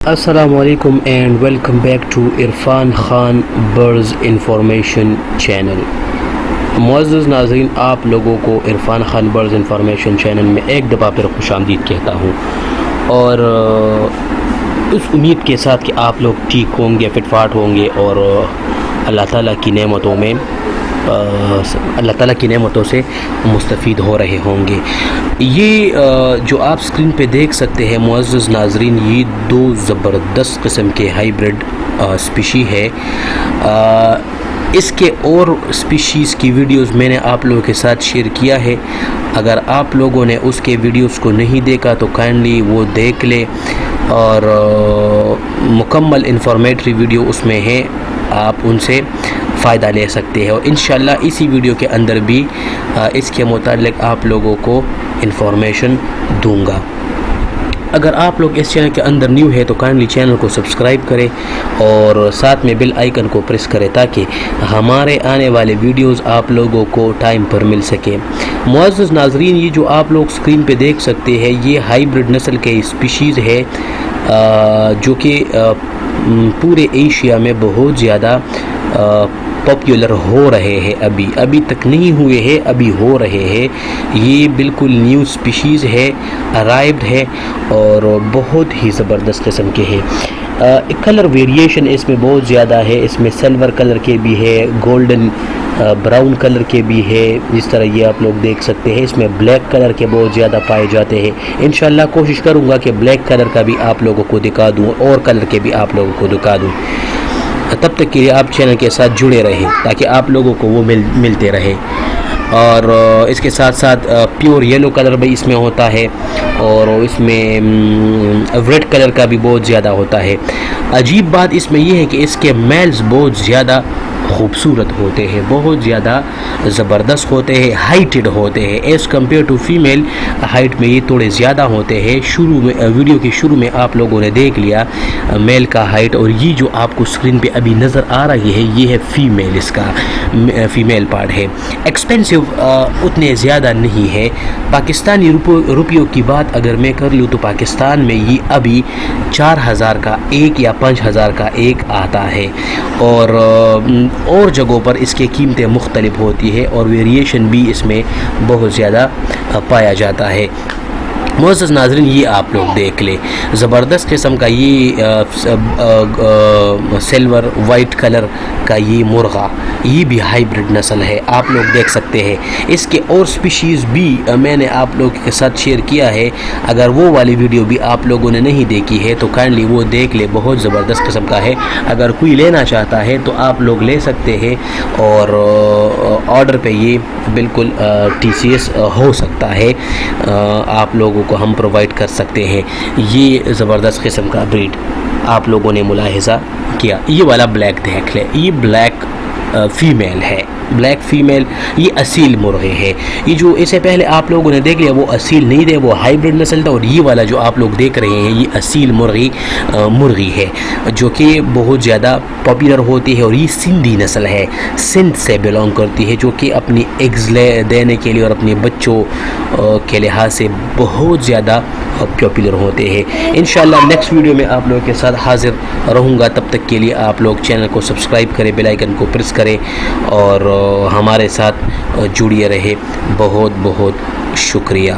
السلام علیکم and welcome back to Irfan Khan birds information channel. معزز ناظرین، آپ لوگوں کو Irfan Khan birds information channel میں ایک دفعہ پھر خوش آمدید کہتا ہوں، اور اس امید کے ساتھ کہ آپ لوگ ٹھیک ہوں گے، فٹ فاٹ ہوں گے، اور اللہ تعالیٰ کی نعمتوں سے مستفید ہو رہے ہوں گے۔ یہ جو آپ اسکرین پہ دیکھ سکتے ہیں معزز ناظرین، یہ دو زبردست قسم کے ہائیبرڈ اسپیشی ہے۔ اس کے اور اسپیشیز کی ویڈیوز میں نے آپ لوگوں کے ساتھ شیئر کیا ہے۔ اگر آپ لوگوں نے اس کے ویڈیوز کو نہیں دیکھا تو کائنڈلی وہ دیکھ لے، اور مکمل انفارمیٹری ویڈیو اس میں ہے، آپ ان سے فائدہ لے سکتے ہیں، اور انشاءاللہ اسی ویڈیو کے اندر بھی اس کے متعلق آپ لوگوں کو انفارمیشن دوں گا۔ اگر آپ لوگ اس چینل کے اندر نیو ہے تو کائنڈلی چینل کو سبسکرائب کریں اور ساتھ میں بیل آئیکن کو پریس کریں تاکہ ہمارے آنے والے ویڈیوز آپ لوگوں کو ٹائم پر مل سکے۔ معزز ناظرین، یہ جو آپ لوگ اسکرین پہ دیکھ سکتے ہیں، یہ ہائیبرڈ نسل کے اسپیشیز ہے جو کہ پورے ایشیا میں بہت زیادہ پاپولر ہو رہے ہیں۔ ابھی تک نہیں ہوئے ہیں، ابھی ہو رہے ہیں۔ یہ بالکل نیو اسپیشیز ہے، ارائیوڈ ہے، اور بہت ہی زبردست قسم کے ہیں۔ کلر ویریشن اس میں بہت زیادہ ہے، اس میں سلور کلر کے بھی ہے، گولڈن براؤن کلر کے بھی ہے، جس طرح یہ آپ لوگ دیکھ سکتے ہیں۔ اس میں بلیک کلر کے بہت زیادہ پائے جاتے ہیں۔ انشاءاللہ کوشش کروں گا کہ بلیک کلر کا بھی آپ لوگوں کو دکھا دوں اور کلر کے بھی آپ لوگوں کو دکھا دوں۔ تب تک کے لیے آپ چینل کے ساتھ جڑے رہیں تاکہ آپ لوگوں کو وہ ملتے رہے، اور اس کے ساتھ ساتھ پیور یلو کلر بھی اس میں ہوتا ہے، اور اس میں ریڈ کلر کا بھی بہت زیادہ ہوتا ہے۔ عجیب بات اس میں یہ ہے کہ اس کے میلز بہت زیادہ خوبصورت ہوتے ہیں، بہت زیادہ زبردست ہوتے ہیں، ہائٹڈ ہوتے ہیں as compare to female. Height میں یہ تھوڑے زیادہ ہوتے ہیں۔ ویڈیو کے شروع میں آپ لوگوں نے دیکھ لیا میل کا ہائٹ، اور یہ جو آپ کو اسکرین پہ ابھی نظر آ رہی ہے یہ ہے فیمیل، اس کا فیمیل پارٹ ہے۔ ایکسپینسو اتنے زیادہ نہیں ہے۔ پاکستانی روپیوں کی بات اگر میں کر لوں تو پاکستان میں یہ ابھی 4000 کا ایک یا 5000 کا ایک آتا ہے، اور جگہوں پر اس کی قیمتیں مختلف ہوتی ہے، اور ویریشن بھی اس میں بہت زیادہ پایا جاتا ہے۔ معزز ناظرین، یہ آپ لوگ دیکھ لیں، زبردست قسم کا یہ سلور وائٹ کلر کا یہ مرغا، یہ بھی ہائیبرڈ نسل ہے، آپ لوگ دیکھ سکتے ہیں۔ اس کے اور سپیشیز بھی میں نے آپ لوگوں کے ساتھ شیئر کیا ہے، اگر وہ والی ویڈیو بھی آپ لوگوں نے نہیں دیکھی ہے تو کائنڈلی وہ دیکھ لے، بہت زبردست قسم کا ہے۔ اگر کوئی لینا چاہتا ہے تو آپ لوگ لے سکتے ہیں، اور آرڈر پہ یہ بالکل TCS ہو سکتا ہے، آپ لوگوں کو ہم پرووائڈ کر سکتے ہیں۔ یہ زبردست قسم کا بریڈ آپ لوگوں نے ملاحظہ کیا۔ یہ والا بلیک دیکھ لیں، یہ بلیک فیمیل ہے، بلیک فیمیل، یہ اصیل مرغے ہے۔ یہ جو اس سے پہلے آپ لوگوں نے دیکھ لیا وہ اصیل نہیں تھے، وہ ہائیبرڈ نسل تھا، اور یہ والا جو آپ لوگ دیکھ رہے ہیں یہ اصیل مرغی ہے جو کہ بہت زیادہ پاپولر ہوتی ہے، اور یہ سندھی نسل ہے، سندھ سے بلونگ کرتی ہے، جو کہ اپنی ایگز دینے کے لیے اور اپنے بچوں کے لحاظ سے بہت زیادہ پاپولر ہوتے ہیں۔ انشاءاللہ نیکسٹ ویڈیو میں آپ لوگوں کے ساتھ حاضر رہوں گا، تب تک کے لیے آپ لوگ چینل کو سبسکرائب کریں، بیل آئیکن کو پریس کریں، اور ہمارے ساتھ جڑیے رہے۔ بہت بہت شکریہ۔